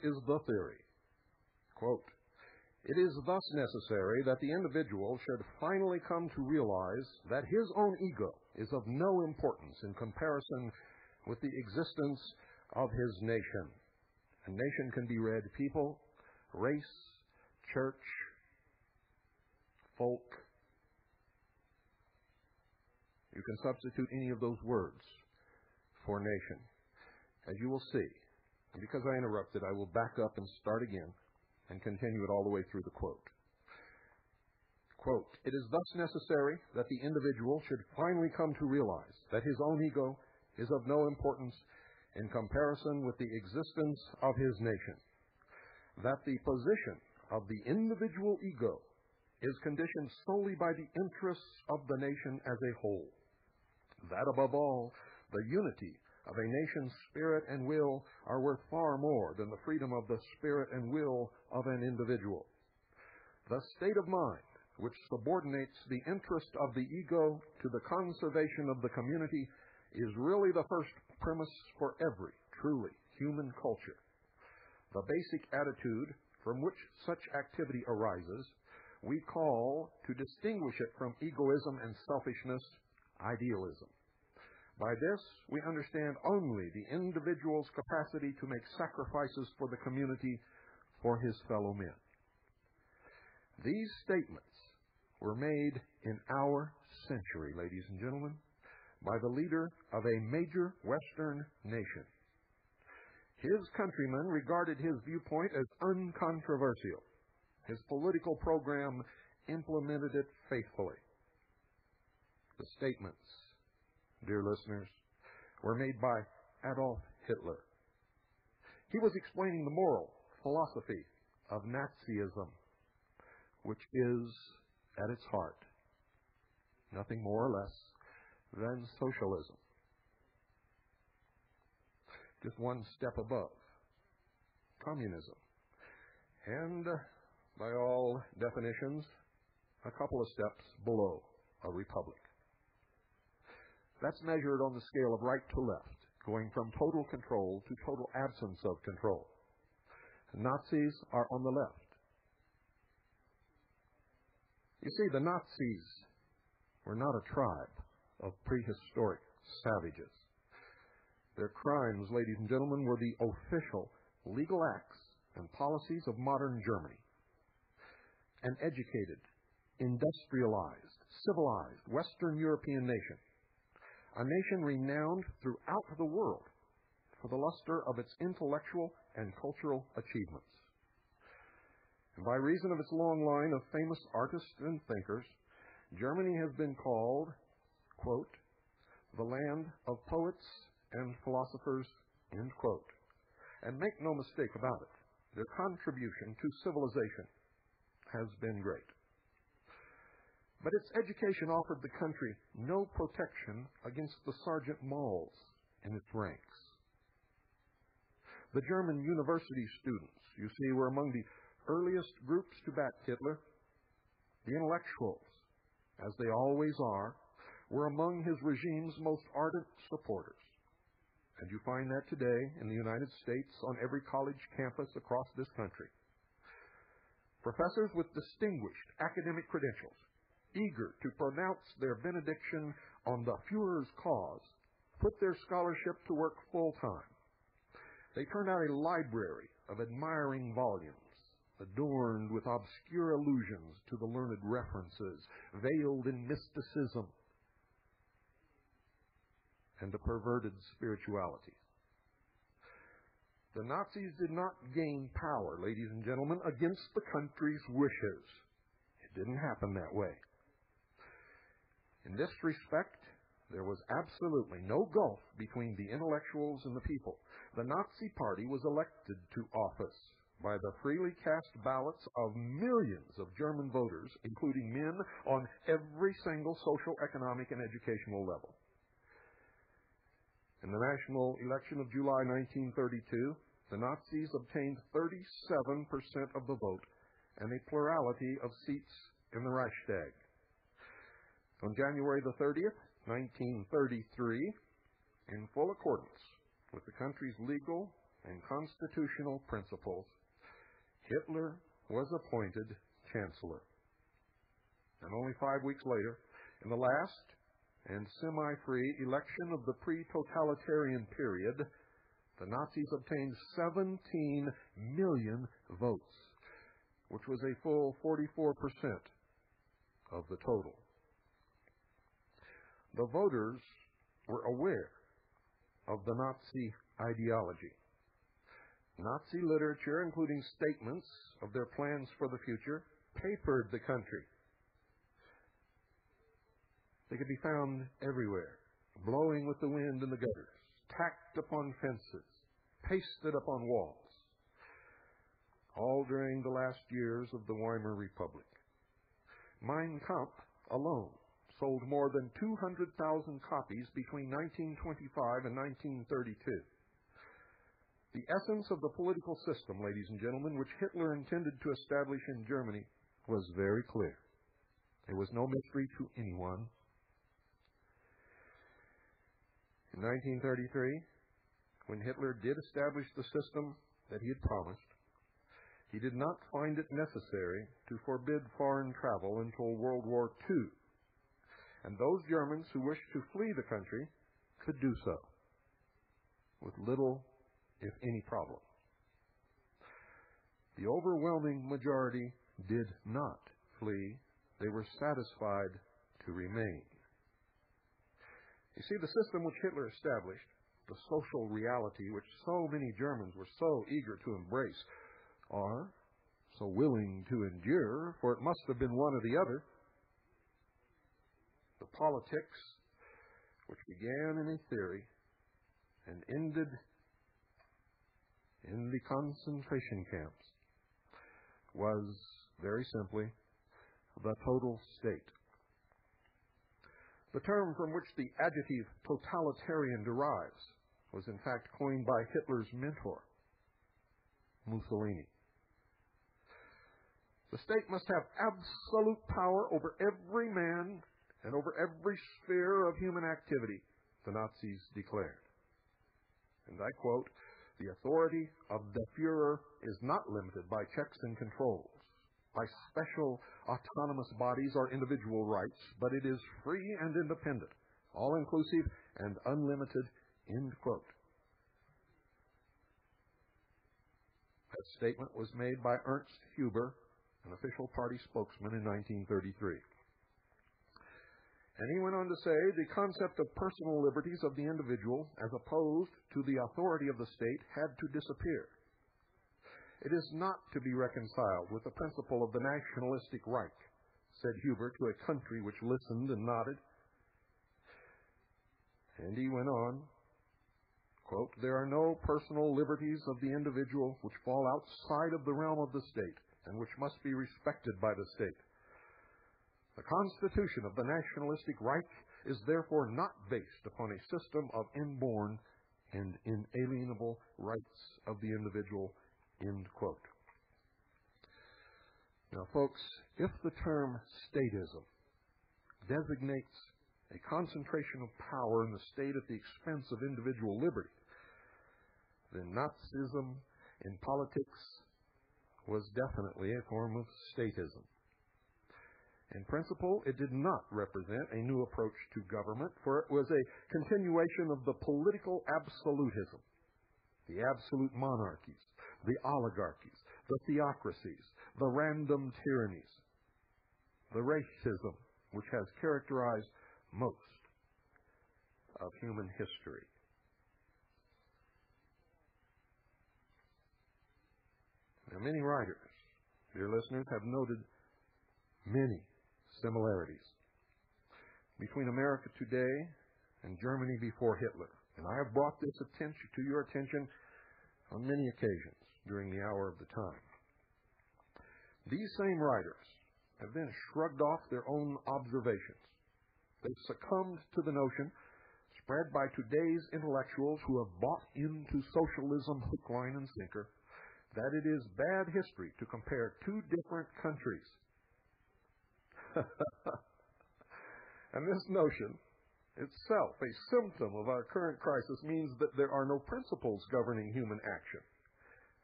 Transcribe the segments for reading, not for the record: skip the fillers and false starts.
is the theory. Quote, "It is thus necessary that the individual should finally come to realize that his own ego is of no importance in comparison with the existence of his nation." A nation can be read people, race, church, folk. You can substitute any of those words for nation. As you will see, and because I interrupted, I will back up and start again and continue it all the way through the quote. Quote, "It is thus necessary that the individual should finally come to realize that his own ego is of no importance in comparison with the existence of his nation, that the position of the individual ego is conditioned solely by the interests of the nation as a whole, that above all, the unity of a nation's spirit and will are worth far more than the freedom of the spirit and will of an individual. The state of mind which subordinates the interest of the ego to the conservation of the community is really the first premise for every truly human culture. The basic attitude from which such activity arises we call, to distinguish it from egoism and selfishness, idealism. By this, we understand only the individual's capacity to make sacrifices for the community, for his fellow men." These statements were made in our century, ladies and gentlemen, by the leader of a major Western nation. His countrymen regarded his viewpoint as uncontroversial. His political program implemented it faithfully. The statements, dear listeners, were made by Adolf Hitler. He was explaining the moral philosophy of Nazism, which is, at its heart, nothing more or less than socialism. Just one step above communism. And, by all definitions, a couple of steps below a republic. That's measured on the scale of right to left, going from total control to total absence of control. The Nazis are on the left. You see, the Nazis were not a tribe of prehistoric savages. Their crimes, ladies and gentlemen, were the official legal acts and policies of modern Germany. An educated, industrialized, civilized Western European nation. A nation renowned throughout the world for the luster of its intellectual and cultural achievements. And by reason of its long line of famous artists and thinkers, Germany has been called, quote, "the land of poets and philosophers," end quote. And make no mistake about it, their contribution to civilization has been great. But its education offered the country no protection against the sergeant mauls in its ranks. The German university students, you see, were among the earliest groups to back Hitler. The intellectuals, as they always are, were among his regime's most ardent supporters. And you find that today in the United States on every college campus across this country. Professors with distinguished academic credentials, eager to pronounce their benediction on the Führer's cause, put their scholarship to work full-time. They turned out a library of admiring volumes, adorned with obscure allusions to the learned references, veiled in mysticism and a perverted spirituality. The Nazis did not gain power, ladies and gentlemen, against the country's wishes. It didn't happen that way. In this respect, there was absolutely no gulf between the intellectuals and the people. The Nazi Party was elected to office by the freely cast ballots of millions of German voters, including men on every single social, economic, and educational level. In the national election of July 1932, the Nazis obtained 37% of the vote and a plurality of seats in the Reichstag. On January the 30th, 1933, in full accordance with the country's legal and constitutional principles, Hitler was appointed Chancellor. And only 5 weeks later, in the last and semi-free election of the pre-totalitarian period, the Nazis obtained 17 million votes, which was a full 44% of the total. The voters were aware of the Nazi ideology. Nazi literature, including statements of their plans for the future, papered the country. They could be found everywhere, blowing with the wind in the gutters, tacked upon fences, pasted upon walls, all during the last years of the Weimar Republic. Mein Kampf alone sold more than 200,000 copies between 1925 and 1932. The essence of the political system, ladies and gentlemen, which Hitler intended to establish in Germany was very clear. It was no mystery to anyone. In 1933, when Hitler did establish the system that he had promised, he did not find it necessary to forbid foreign travel until World War II, and those Germans who wished to flee the country could do so with little, if any, problem. The overwhelming majority did not flee. They were satisfied to remain. You see, the system which Hitler established, the social reality which so many Germans were so eager to embrace, or so willing to endure, for it must have been one or the other, the politics which began in a theory and ended in the concentration camps, was very simply the total state. The term from which the adjective totalitarian derives was in fact coined by Hitler's mentor, Mussolini. The state must have absolute power over every man and over every sphere of human activity, the Nazis declared. And I quote, "The authority of the Führer is not limited by checks and controls, by special autonomous bodies or individual rights, but it is free and independent, all-inclusive and unlimited," end quote. That statement was made by Ernst Huber, an official party spokesman in 1933. And he went on to say, the concept of personal liberties of the individual as opposed to the authority of the state had to disappear. It is not to be reconciled with the principle of the nationalistic Reich, said Huber to a country which listened and nodded. And he went on, quote, "There are no personal liberties of the individual which fall outside of the realm of the state and which must be respected by the state. The constitution of the nationalistic Reich is therefore not based upon a system of inborn and inalienable rights of the individual," end quote. Now, folks, if the term statism designates a concentration of power in the state at the expense of individual liberty, then Nazism in politics was definitely a form of statism. In principle, it did not represent a new approach to government, for it was a continuation of the political absolutism, the absolute monarchies, the oligarchies, the theocracies, the random tyrannies, the racism which has characterized most of human history. Now, many writers, dear listeners, have noted many similarities between America today and Germany before Hitler. And I have brought this to your attention on many occasions during the hour of the time. These same writers have then shrugged off their own observations. They've succumbed to the notion, spread by today's intellectuals who have bought into socialism hook, line, and sinker, that it is bad history to compare two different countries. And this notion itself, a symptom of our current crisis, means that there are no principles governing human action,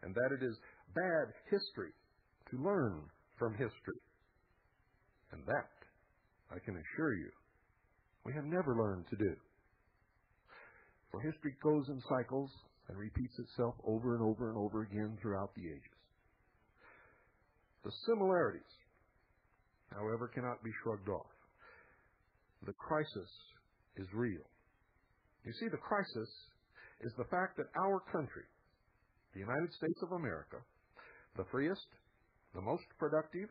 and that it is bad history to learn from history. And that, I can assure you, we have never learned to do. For history goes in cycles and repeats itself over and over and over again throughout the ages. The similarities, however, cannot be shrugged off. The crisis is real. You see, the crisis is the fact that our country, the United States of America, the freest, the most productive,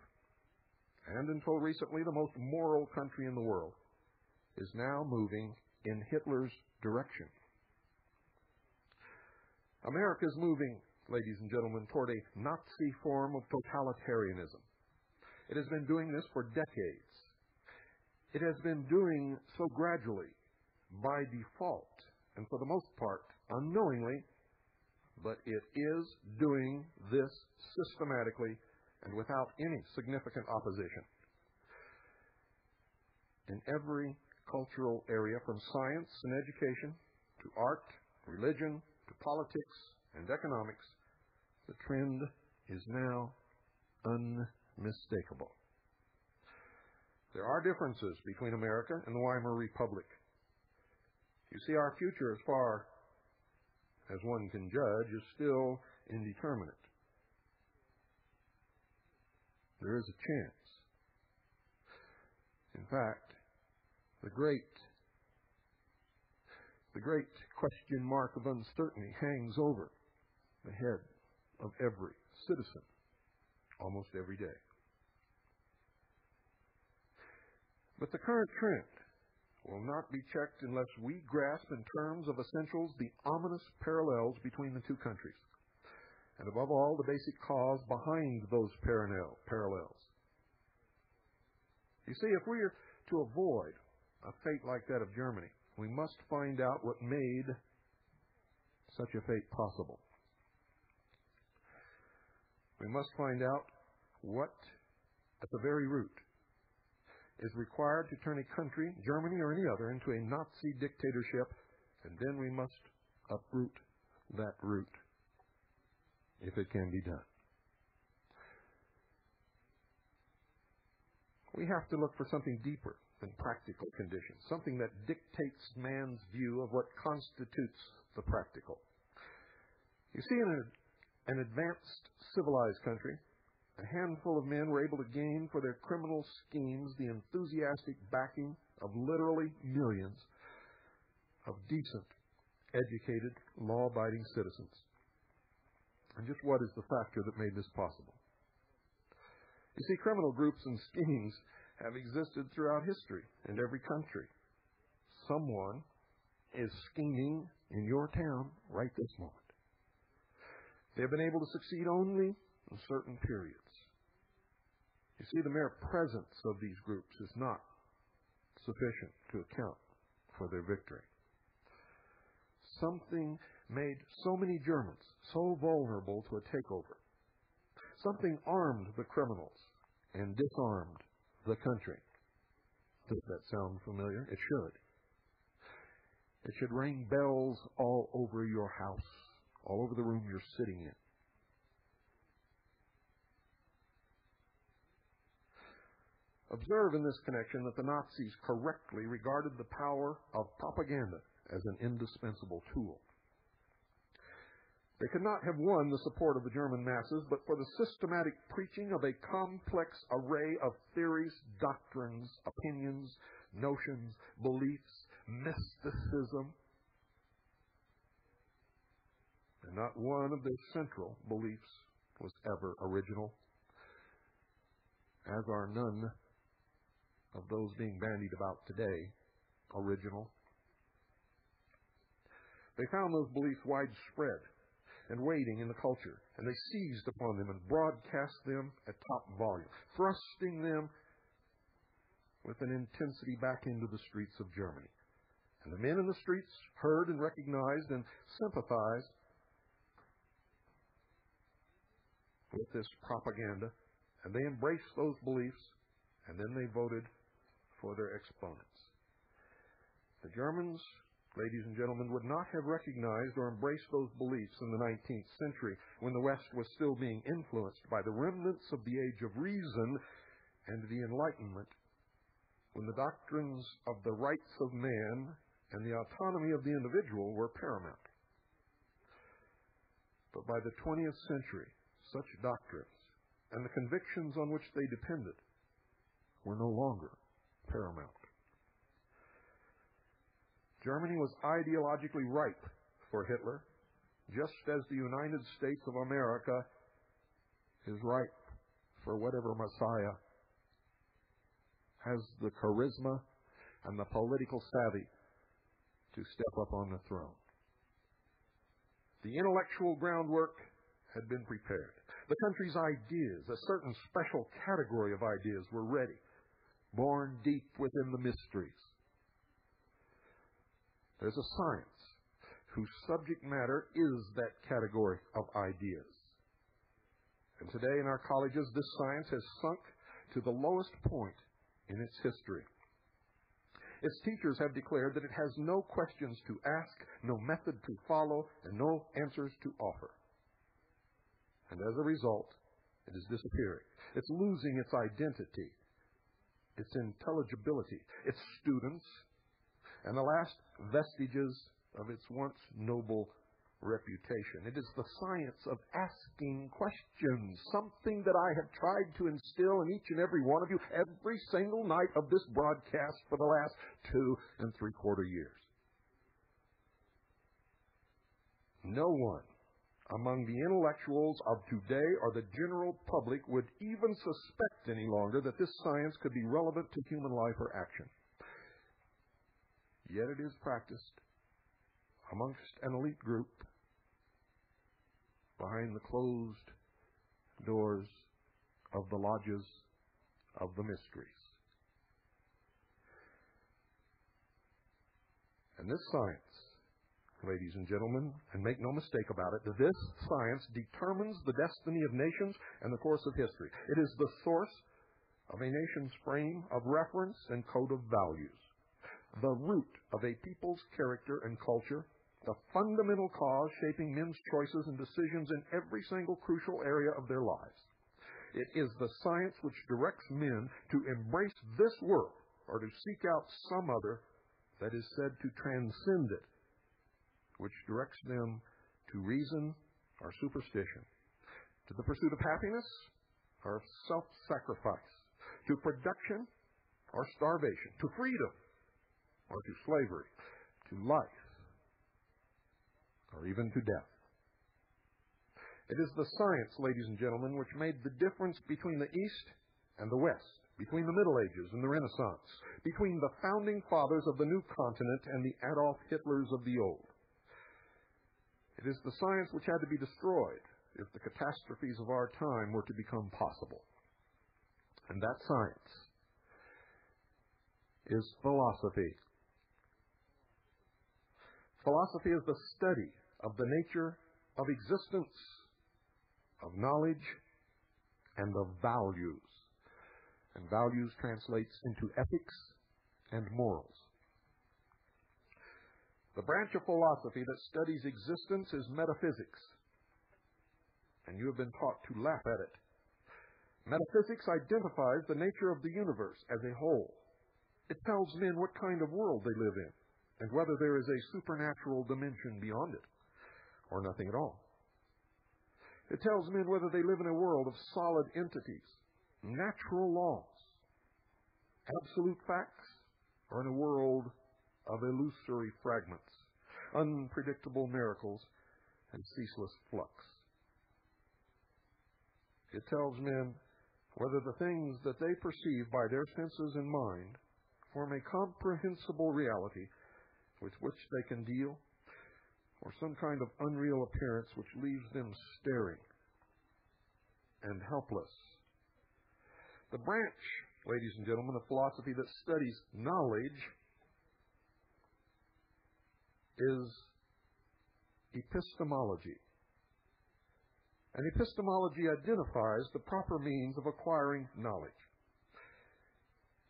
and until recently the most moral country in the world, is now moving in Hitler's direction. America is moving, ladies and gentlemen, toward a Nazi form of totalitarianism. It has been doing this for decades. It has been doing so gradually, by default, and for the most part, unknowingly, but it is doing this systematically and without any significant opposition. In every cultural area, from science and education to art, religion, to politics and economics, the trend is now unmistakable. There are differences between America and the Weimar Republic. You see, our future, as far as one can judge, is still indeterminate. There is a chance. In fact, the great question mark of uncertainty hangs over the head of every citizen almost every day. But the current trend will not be checked unless we grasp in terms of essentials the ominous parallels between the two countries, and above all, the basic cause behind those parallels. You see, if we are to avoid a fate like that of Germany, we must find out what made such a fate possible. We must find out what, at the very root, is required to turn a country, Germany or any other, into a Nazi dictatorship, and then we must uproot that root, if it can be done. We have to look for something deeper than practical conditions, something that dictates man's view of what constitutes the practical. You see, in an advanced, civilized country, a handful of men were able to gain for their criminal schemes the enthusiastic backing of literally millions of decent, educated, law-abiding citizens. And just what is the factor that made this possible? You see, criminal groups and schemes have existed throughout history in every country. Someone is scheming in your town right this moment. They have been able to succeed only in certain periods. You see, the mere presence of these groups is not sufficient to account for their victory. Something made so many Germans so vulnerable to a takeover. Something armed the criminals and disarmed the country. Does that sound familiar? It should. It should ring bells all over your house, all over the room you're sitting in. Observe in this connection that the Nazis correctly regarded the power of propaganda as an indispensable tool. They could not have won the support of the German masses but for the systematic preaching of a complex array of theories, doctrines, opinions, notions, beliefs, mysticism. And not one of their central beliefs was ever original, as are none of those being bandied about today original. They found those beliefs widespread and waiting in the culture, and they seized upon them and broadcast them at top volume, thrusting them with an intensity back into the streets of Germany. And the men in the streets heard and recognized and sympathized with this propaganda, and they embraced those beliefs, and then they voted for their exponents. The Germans, ladies and gentlemen, would not have recognized or embraced those beliefs in the 19th century when the West was still being influenced by the remnants of the Age of Reason and the Enlightenment, when the doctrines of the rights of man and the autonomy of the individual were paramount. But by the 20th century, such doctrines and the convictions on which they depended were no longer paramount. Germany was ideologically ripe for Hitler, just as the United States of America is ripe for whatever Messiah has the charisma and the political savvy to step up on the throne. The intellectual groundwork had been prepared. The country's ideas, a certain special category of ideas, were ready, born deep within the mysteries. There's a science whose subject matter is that category of ideas. And today in our colleges, this science has sunk to the lowest point in its history. Its teachers have declared that it has no questions to ask, no method to follow, and no answers to offer. And as a result, it is disappearing. It's losing its identity, its intelligibility, its students, and the last vestiges of its once noble reputation. It is the science of asking questions, something that I have tried to instill in each and every one of you every single night of this broadcast for the last 2 3/4 years. No one among the intellectuals of today or the general public would even suspect any longer that this science could be relevant to human life or action. Yet it is practiced amongst an elite group behind the closed doors of the lodges of the mysteries. And this science, ladies and gentlemen, and make no mistake about it, this science determines the destiny of nations and the course of history. It is the source of a nation's frame of reference and code of values, the root of a people's character and culture, the fundamental cause shaping men's choices and decisions in every single crucial area of their lives. It is the science which directs men to embrace this world or to seek out some other that is said to transcend it, which directs them to reason or superstition, to the pursuit of happiness or self-sacrifice, to production or starvation, to freedom or to slavery, to life or even to death. It is the science, ladies and gentlemen, which made the difference between the East and the West, between the Middle Ages and the Renaissance, between the founding fathers of the new continent and the Adolf Hitlers of the old. It is the science which had to be destroyed if the catastrophes of our time were to become possible. And that science is philosophy. Philosophy is the study of the nature of existence, of knowledge, and of values. And values translates into ethics and morals. The branch of philosophy that studies existence is metaphysics. And you have been taught to laugh at it. Metaphysics identifies the nature of the universe as a whole. It tells men what kind of world they live in, and whether there is a supernatural dimension beyond it, or nothing at all. It tells men whether they live in a world of solid entities, natural laws, absolute facts, or in a world of illusory fragments, unpredictable miracles, and ceaseless flux. It tells men whether the things that they perceive by their senses and mind form a comprehensible reality with which they can deal, or some kind of unreal appearance which leaves them staring and helpless. The branch, ladies and gentlemen, of philosophy that studies knowledge is epistemology. And epistemology identifies the proper means of acquiring knowledge.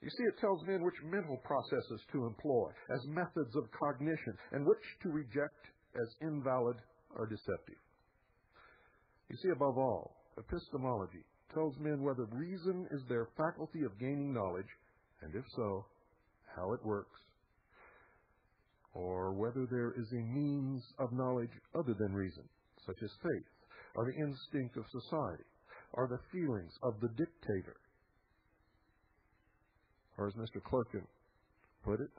You see, it tells men which mental processes to employ as methods of cognition and which to reject as invalid or deceptive. You see, above all, epistemology tells men whether reason is their faculty of gaining knowledge, and if so, how it works, or whether there is a means of knowledge other than reason, such as faith, or the instinct of society, or the feelings of the dictator. Or as Mr. Clerkin put it,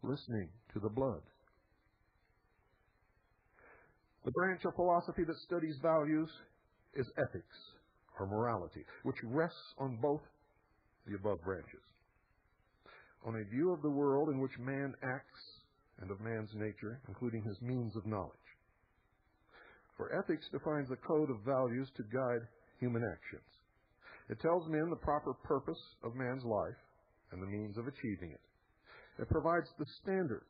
listening to the blood. The branch of philosophy that studies values is ethics, or morality, which rests on both the above branches. On a view of the world in which man acts and of man's nature, including his means of knowledge. For ethics defines a code of values to guide human actions. It tells men the proper purpose of man's life and the means of achieving it. It provides the standard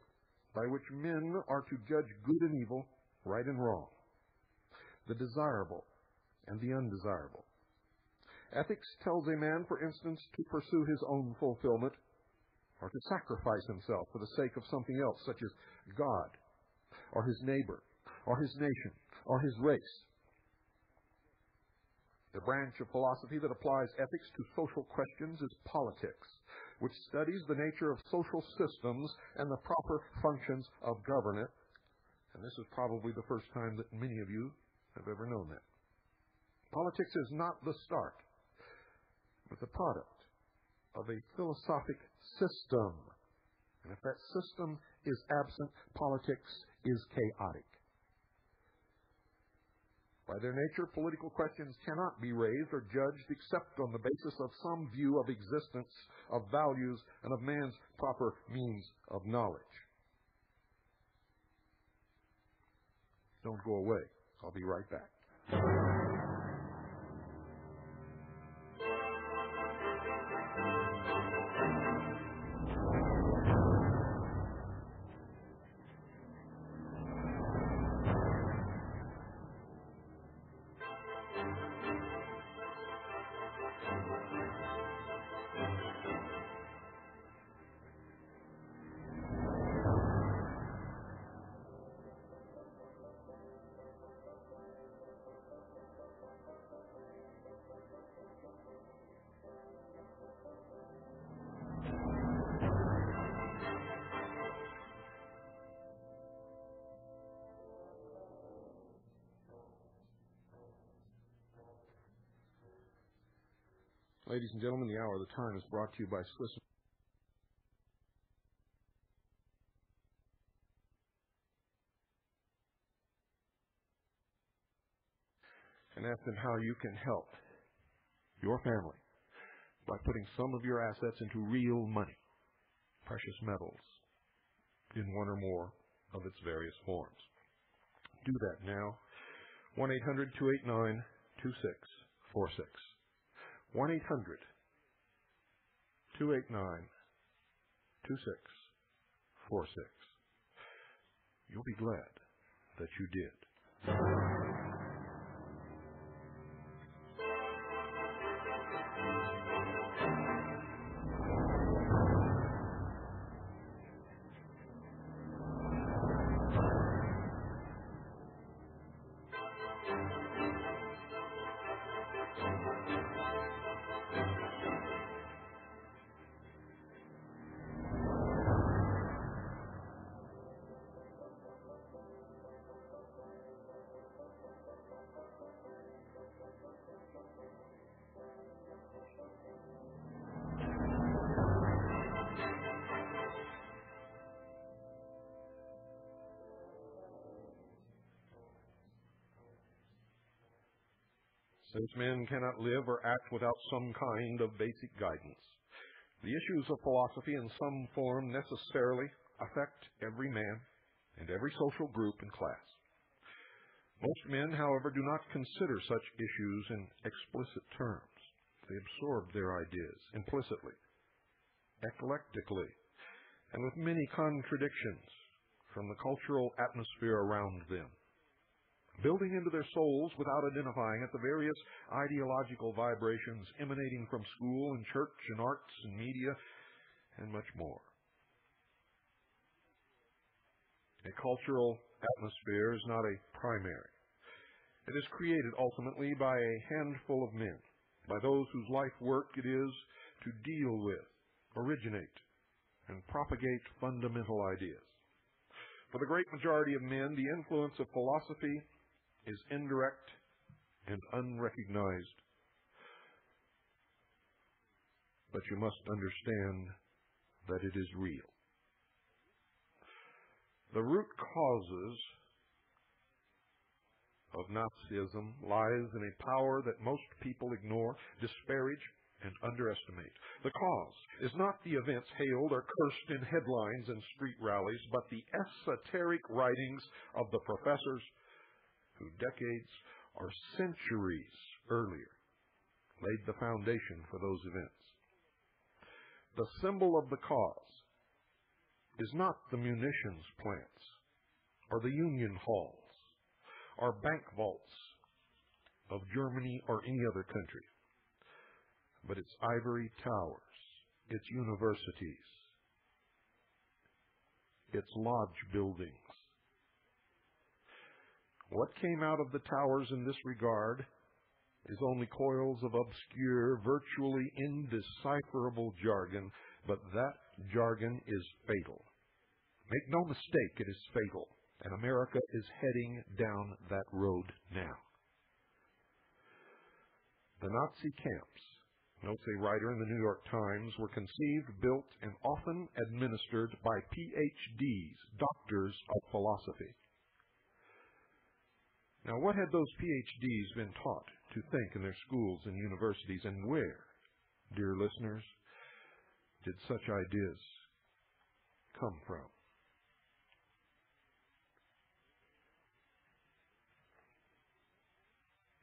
by which men are to judge good and evil, right and wrong, the desirable and the undesirable. Ethics tells a man, for instance, to pursue his own fulfillment or to sacrifice himself for the sake of something else, such as God or his neighbor or his nation or his race. The branch of philosophy that applies ethics to social questions is politics, which studies the nature of social systems and the proper functions of government. And this is probably the first time that many of you have ever known that. Politics is not the start, but the product of a philosophic system. And if that system is absent, politics is chaotic. By their nature, political questions cannot be raised or judged except on the basis of some view of existence, of values, and of man's proper means of knowledge. Don't go away. I'll be right back. Ladies and gentlemen, the Hour of the Time is brought to you by Swiss. And ask them how you can help your family by putting some of your assets into real money, precious metals, in one or more of its various forms. Do that now. 1-800-289-2646. 1-800-289-2646. You'll be glad that you did. Since men cannot live or act without some kind of basic guidance, the issues of philosophy in some form necessarily affect every man and every social group and class. Most men, however, do not consider such issues in explicit terms. They absorb their ideas implicitly, eclectically, and with many contradictions from the cultural atmosphere around them. building into their souls without identifying it the various ideological vibrations emanating from school and church and arts and media and much more. A cultural atmosphere is not a primary. It is created ultimately by a handful of men, by those whose life work it is to deal with, originate, and propagate fundamental ideas. For the great majority of men, the influence of philosophy is indirect and unrecognized. But you must understand that it is real. The root causes of Nazism lies in a power that most people ignore, disparage, and underestimate. The cause is not the events hailed or cursed in headlines and street rallies, but the esoteric writings of the professors who decades or centuries earlier laid the foundation for those events. The symbol of the cause is not the munitions plants or the union halls or bank vaults of Germany or any other country, but its ivory towers, its universities, its lodge buildings. What came out of the towers in this regard is only coils of obscure, virtually indecipherable jargon, but that jargon is fatal. Make no mistake, it is fatal, and America is heading down that road now. The Nazi camps, notes a writer in the New York Times, were conceived, built, and often administered by PhDs, doctors of philosophy. Now, what had those PhDs been taught to think in their schools and universities, and where, dear listeners, did such ideas come from?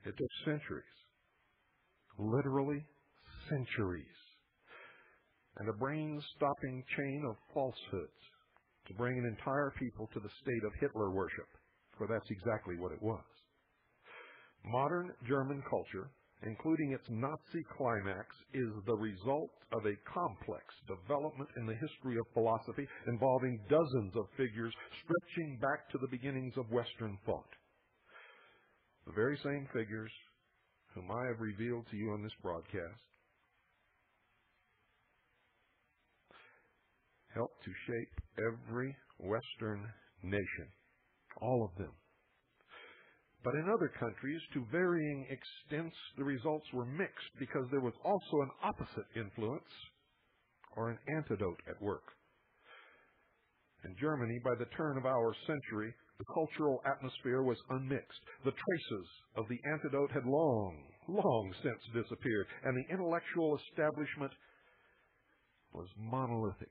It took centuries, literally centuries, and a brain-stopping chain of falsehoods to bring an entire people to the state of Hitler worship, for that's exactly what it was. Modern German culture, including its Nazi climax, is the result of a complex development in the history of philosophy involving dozens of figures stretching back to the beginnings of Western thought. The very same figures whom I have revealed to you on this broadcast helped to shape every Western nation, all of them. But in other countries, to varying extents, the results were mixed because there was also an opposite influence or an antidote at work. In Germany, by the turn of our century, the cultural atmosphere was unmixed. The traces of the antidote had long since disappeared, and the intellectual establishment was monolithic.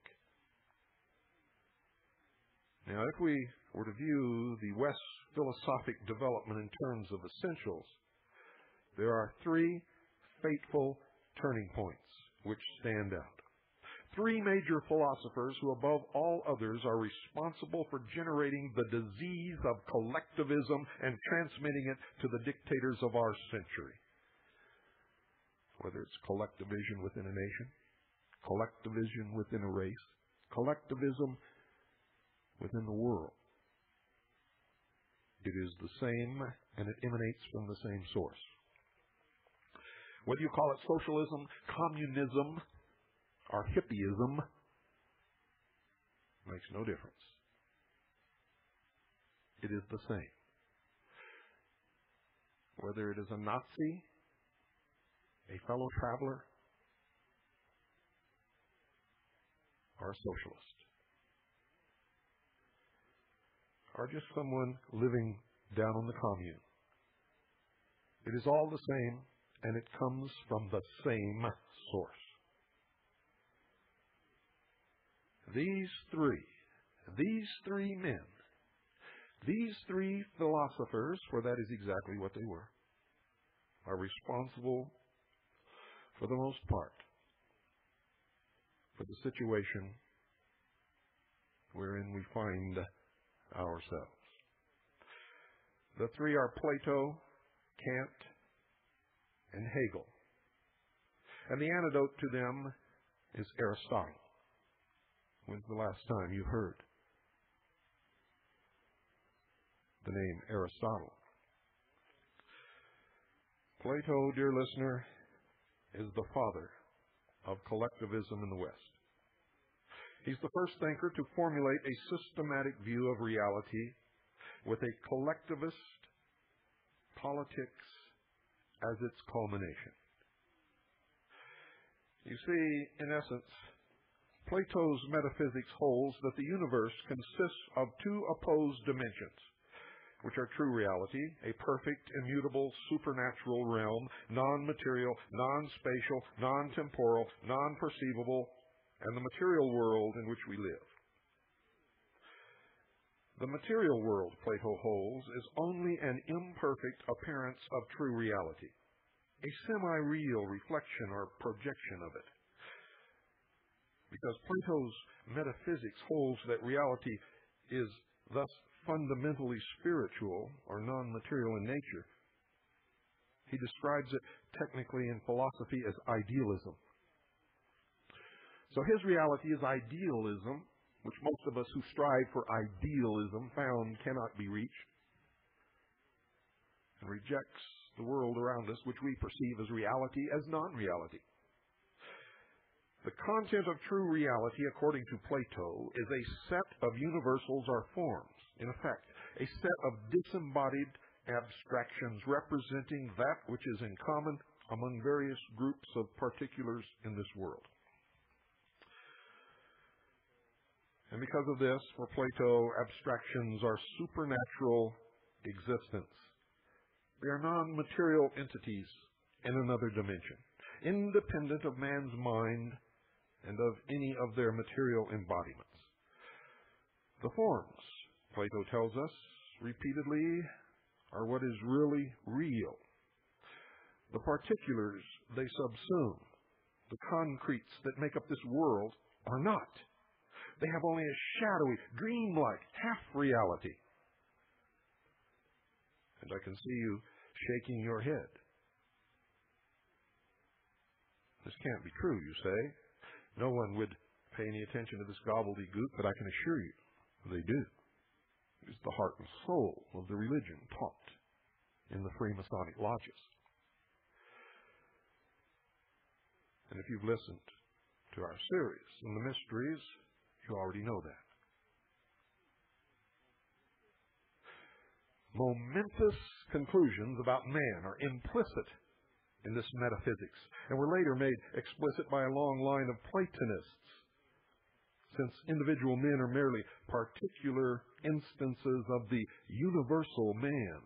Now, if we were to view the West's philosophic development in terms of essentials, there are three fateful turning points which stand out. Three major philosophers who, above all others, are responsible for generating the disease of collectivism and transmitting it to the dictators of our century. Whether it's collectivism within a nation, collectivism within a race, collectivism within the world. It is the same, and it emanates from the same source. Whether you call it socialism, communism, or hippieism, makes no difference. It is the same. Whether it is a Nazi, a fellow traveler, or a socialist, or just someone living down on the commune. It is all the same, and it comes from the same source. These three men, these three philosophers, for that is exactly what they were, are responsible, for the most part, for the situation wherein we find ourselves. The three are Plato, Kant, and Hegel. And the antidote to them is Aristotle. When's the last time you heard the name Aristotle? Plato, dear listener, is the father of collectivism in the West. He's the first thinker to formulate a systematic view of reality with a collectivist politics as its culmination. You see, in essence, Plato's metaphysics holds that the universe consists of two opposed dimensions, which are true reality, a perfect, immutable, supernatural realm, non-material, non-spatial, non-temporal, non-perceivable, and the material world in which we live. The material world, Plato holds, is only an imperfect appearance of true reality, a semi-real reflection or projection of it. Because Plato's metaphysics holds that reality is thus fundamentally spiritual or non-material in nature, he describes it technically in philosophy as idealism. So his reality is idealism, which most of us who strive for idealism found cannot be reached, and rejects the world around us, which we perceive as reality, as non-reality. The content of true reality, according to Plato, is a set of universals or forms, in effect, a set of disembodied abstractions representing that which is in common among various groups of particulars in this world. And because of this, for Plato, abstractions are supernatural existence. They are non-material entities in another dimension, independent of man's mind and of any of their material embodiments. The forms, Plato tells us repeatedly, are what is really real. The particulars they subsume, the concretes that make up this world, are not. They have only a shadowy, dreamlike half-reality. And I can see you shaking your head. This can't be true, you say. No one would pay any attention to this gobbledygook, but I can assure you they do. It's the heart and soul of the religion taught in the Freemasonic lodges. And if you've listened to our series on the mysteries, you already know that. Momentous conclusions about man are implicit in this metaphysics, and were later made explicit by a long line of Platonists, since individual men are merely particular instances of the universal man.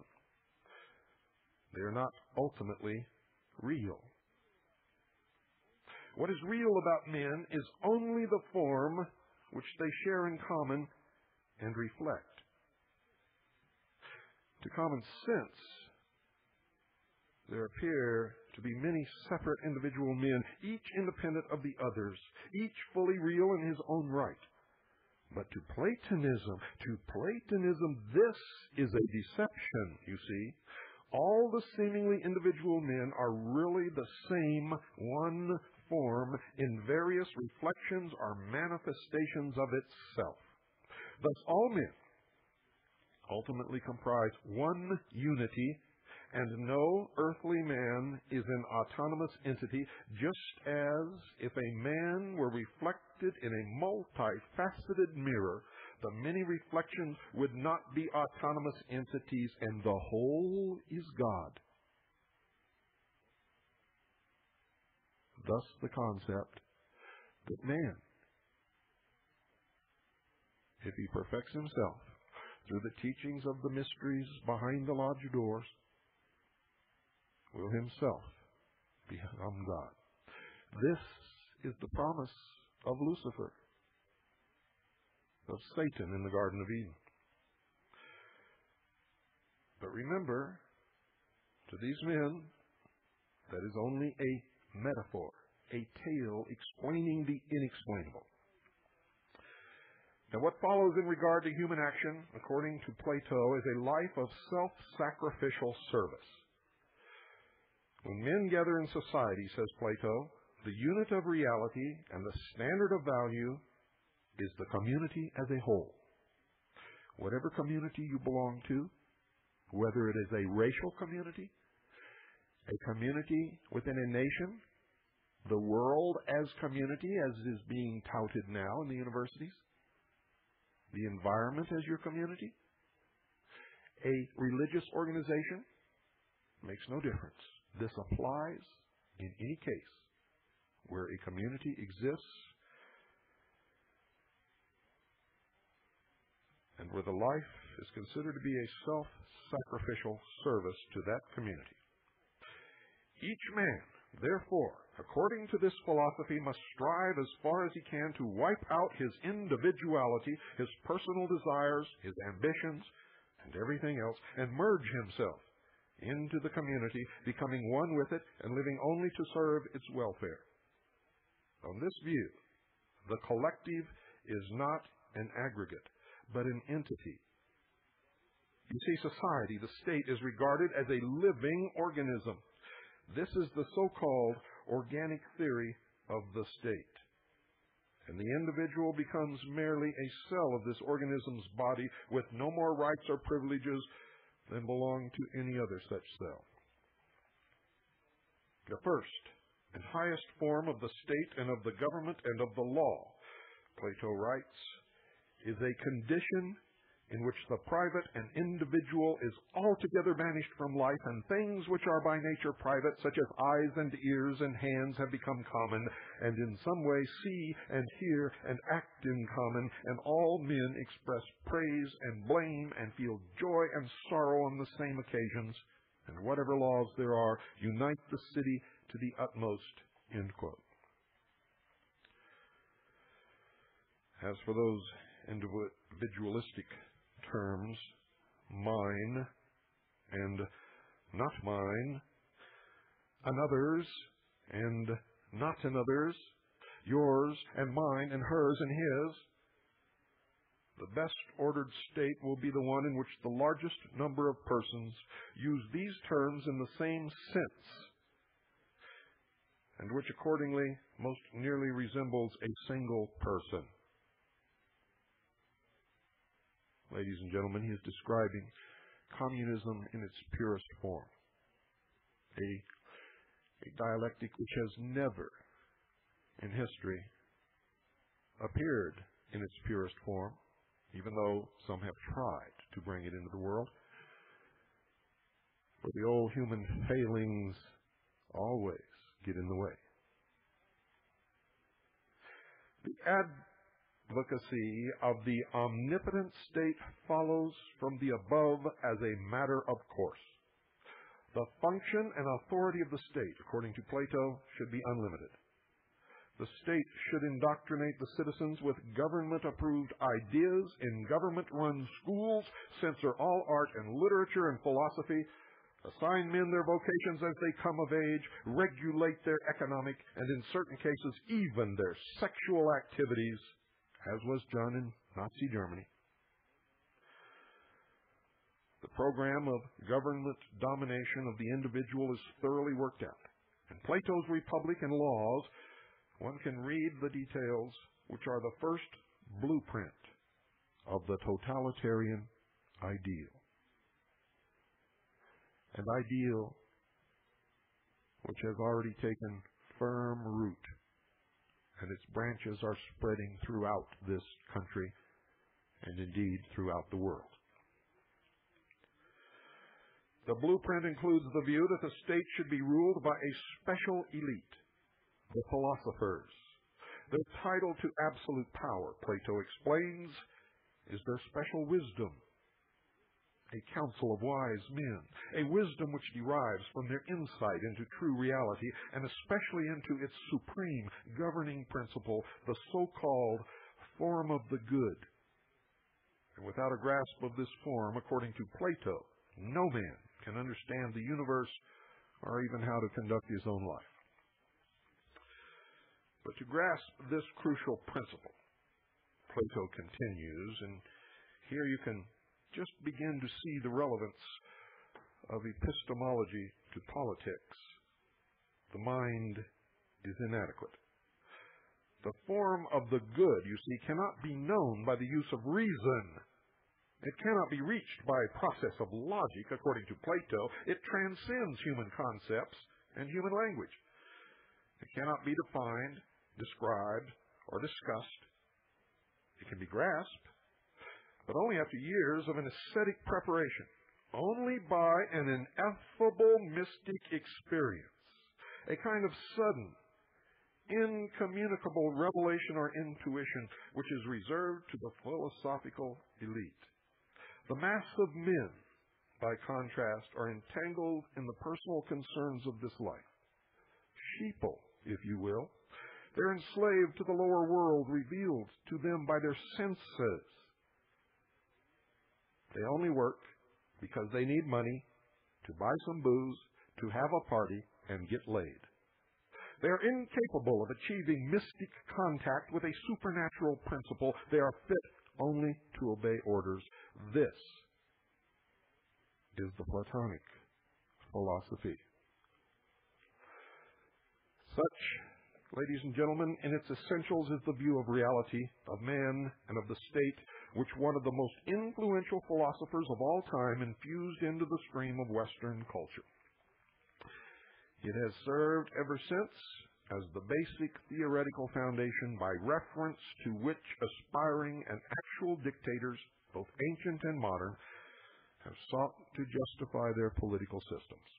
They are not ultimately real. What is real about men is only the form which they share in common and reflect. To common sense, there appear to be many separate individual men, each independent of the others, each fully real in his own right. But to Platonism, this is a deception, you see. All the seemingly individual men are really the same one form in various reflections or manifestations of itself. Thus, all men ultimately comprise one unity, and no earthly man is an autonomous entity, just as if a man were reflected in a multifaceted mirror, the many reflections would not be autonomous entities, and the whole is God. Thus the concept that man, if he perfects himself through the teachings of the mysteries behind the lodge doors, will himself become God. This is the promise of Lucifer, of Satan in the Garden of Eden. But remember, to these men, that is only a metaphor, a tale explaining the inexplainable. And what follows in regard to human action, according to Plato, is a life of self-sacrificial service. When men gather in society, says Plato, the unit of reality and the standard of value is the community as a whole. Whatever community you belong to, whether it is a racial community, a community within a nation, the world as community, as is being touted now in the universities, the environment as your community, a religious organization, makes no difference. This applies in any case where a community exists and where the life is considered to be a self-sacrificial service to that community. Each man, therefore, according to this philosophy, must strive as far as he can to wipe out his individuality, his personal desires, his ambitions, and everything else, and merge himself into the community, becoming one with it and living only to serve its welfare. On this view, the collective is not an aggregate, but an entity. You see, society, the state, is regarded as a living organism. This is the so-called organic theory of the state. And the individual becomes merely a cell of this organism's body with no more rights or privileges than belong to any other such cell. The first and highest form of the state and of the government and of the law, Plato writes, is a condition in which the private and individual is altogether banished from life, and things which are by nature private, such as eyes and ears and hands, have become common, and in some way see and hear and act in common, and all men express praise and blame and feel joy and sorrow on the same occasions, and whatever laws there are unite the city to the utmost. End quote. As for those individualistic terms, mine and not mine, another's and not another's, yours and mine and hers and his, the best ordered state will be the one in which the largest number of persons use these terms in the same sense, and which accordingly most nearly resembles a single person. Ladies and gentlemen, he is describing communism in its purest form, a dialectic which has never in history appeared in its purest form, even though some have tried to bring it into the world. But the old human failings always get in the way. The advocacy of the omnipotent state follows from the above as a matter of course. The function and authority of the state, according to Plato, should be unlimited. The state should indoctrinate the citizens with government-approved ideas in government-run schools, censor all art and literature and philosophy, assign men their vocations as they come of age, regulate their economic and, in certain cases, even their sexual activities, as was done in Nazi Germany. The program of government domination of the individual is thoroughly worked out. In Plato's Republic and Laws, one can read the details, which are the first blueprint of the totalitarian ideal. An ideal which has already taken firm root, and its branches are spreading throughout this country and indeed throughout the world. The blueprint includes the view that the state should be ruled by a special elite, the philosophers. Their title to absolute power, Plato explains, is their special wisdom, a council of wise men, a wisdom which derives from their insight into true reality, and especially into its supreme governing principle, the so-called form of the good. And without a grasp of this form, according to Plato, no man can understand the universe or even how to conduct his own life. But to grasp this crucial principle, Plato continues, and here you can just begin to see the relevance of epistemology to politics. The mind is inadequate. The form of the good, you see, cannot be known by the use of reason. It cannot be reached by a process of logic, according to Plato. It transcends human concepts and human language. It cannot be defined, described, or discussed. It can be grasped, but only after years of an ascetic preparation, only by an ineffable mystic experience, a kind of sudden, incommunicable revelation or intuition which is reserved to the philosophical elite. The mass of men, by contrast, are entangled in the personal concerns of this life. Sheeple, if you will. They're enslaved to the lower world revealed to them by their senses. They only work because they need money to buy some booze, to have a party, and get laid. They are incapable of achieving mystic contact with a supernatural principle. They are fit only to obey orders. This is the Platonic philosophy. Such, ladies and gentlemen, in its essentials is the view of reality, of man, and of the state, which one of the most influential philosophers of all time infused into the stream of Western culture. It has served ever since as the basic theoretical foundation by reference to which aspiring and actual dictators, both ancient and modern, have sought to justify their political systems.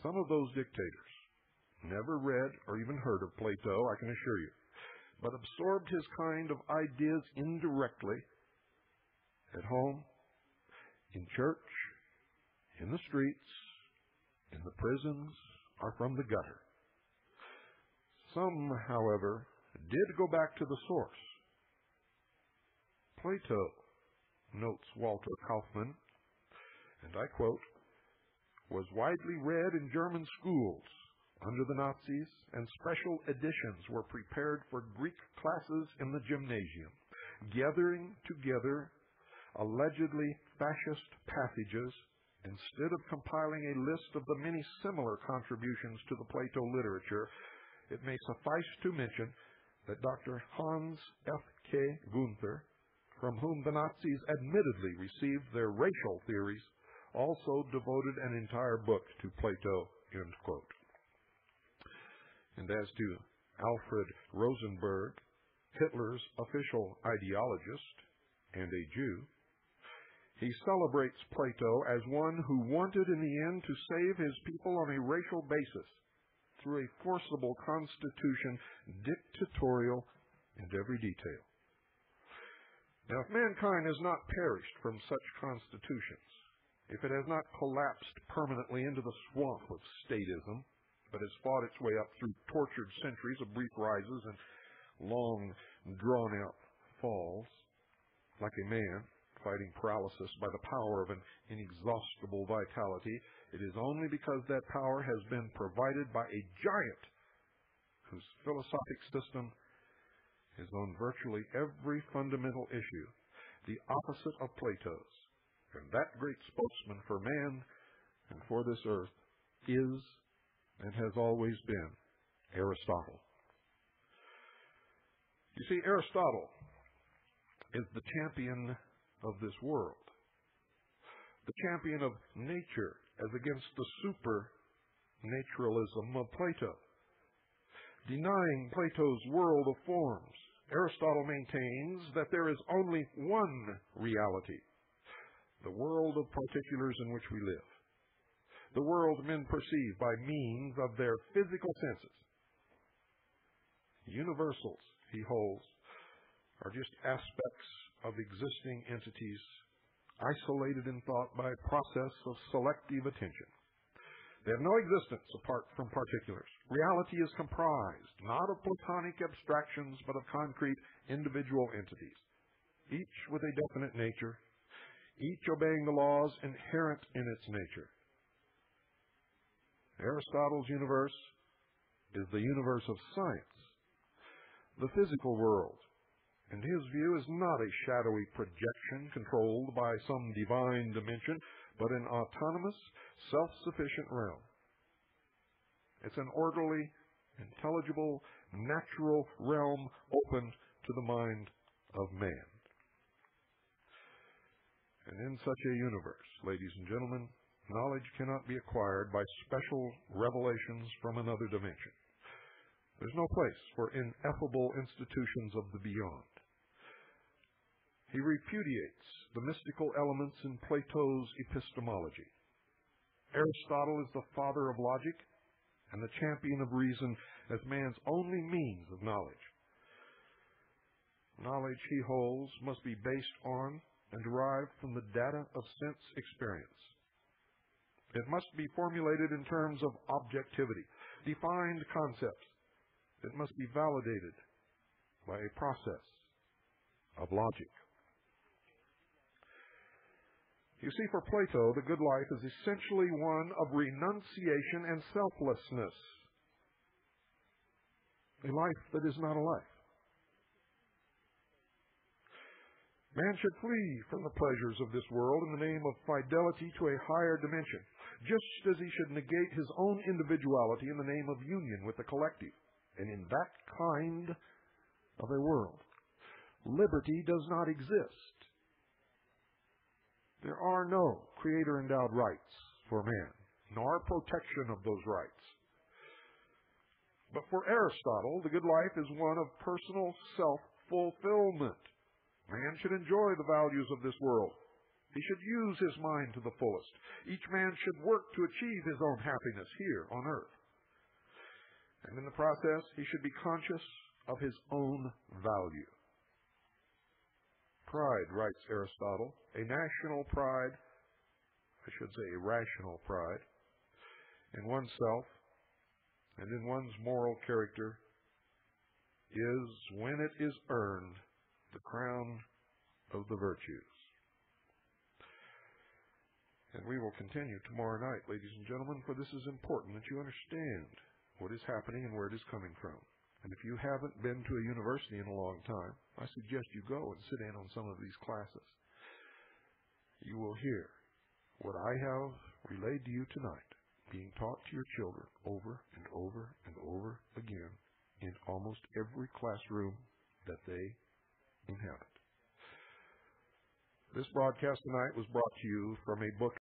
Some of those dictators never read or even heard of Plato, I can assure you, but absorbed his kind of ideas indirectly at home, in church, in the streets, in the prisons, or from the gutter. Some, however, did go back to the source. Plato, notes Walter Kaufmann, and I quote, was widely read in German schools under the Nazis, and special editions were prepared for Greek classes in the gymnasium, gathering together allegedly fascist passages instead of compiling a list of the many similar contributions to the Plato literature. It may suffice to mention that Dr. Hans F. K. Gunther, from whom the Nazis admittedly received their racial theories, also devoted an entire book to Plato, end quote. And as to Alfred Rosenberg, Hitler's official ideologist and a Jew, he celebrates Plato as one who wanted in the end to save his people on a racial basis through a forcible constitution, dictatorial in every detail. Now, if mankind has not perished from such constitutions, if it has not collapsed permanently into the swamp of statism, but has fought its way up through tortured centuries of brief rises and long, drawn-out falls, like a man fighting paralysis by the power of an inexhaustible vitality, it is only because that power has been provided by a giant whose philosophic system is on virtually every fundamental issue the opposite of Plato's. And that great spokesman for man and for this earth is and has always been Aristotle. You see, Aristotle is the champion of this world, the champion of nature as against the supernaturalism of Plato. Denying Plato's world of forms, Aristotle maintains that there is only one reality, the world of particulars in which we live, the world men perceive by means of their physical senses. Universals, he holds, are just aspects of existing entities isolated in thought by a process of selective attention. They have no existence apart from particulars. Reality is comprised not of Platonic abstractions, but of concrete individual entities, each with a definite nature, each obeying the laws inherent in its nature. Aristotle's universe is the universe of science. The physical world And his view is not a shadowy projection controlled by some divine dimension, but an autonomous, self-sufficient realm. It's an orderly, intelligible, natural realm open to the mind of man. And in such a universe, ladies and gentlemen, knowledge cannot be acquired by special revelations from another dimension. There's no place for ineffable institutions of the beyond. He repudiates the mystical elements in Plato's epistemology. Aristotle is the father of logic and the champion of reason as man's only means of knowledge. Knowledge, he holds, must be based on and derived from the data of sense experience. It must be formulated in terms of objectivity, defined concepts. It must be validated by a process of logic. You see, for Plato, the good life is essentially one of renunciation and selflessness. A life that is not a life. Man should flee from the pleasures of this world in the name of fidelity to a higher dimension, just as he should negate his own individuality in the name of union with the collective. And in that kind of a world, liberty does not exist. There are no creator-endowed rights for man, nor protection of those rights. But for Aristotle, the good life is one of personal self-fulfillment. Man should enjoy the values of this world. He should use his mind to the fullest. Each man should work to achieve his own happiness here on earth. And in the process, he should be conscious of his own value. Pride, writes Aristotle, a national pride, I should say a rational pride, in oneself and in one's moral character is, when it is earned, the crown of the virtues. And we will continue tomorrow night, ladies and gentlemen, for this is important that you understand what is happening and where it is coming from. And if you haven't been to a university in a long time, I suggest you go and sit in on some of these classes. You will hear what I have relayed to you tonight being taught to your children over and over and over again in almost every classroom that they inhabit. This broadcast tonight was brought to you from a book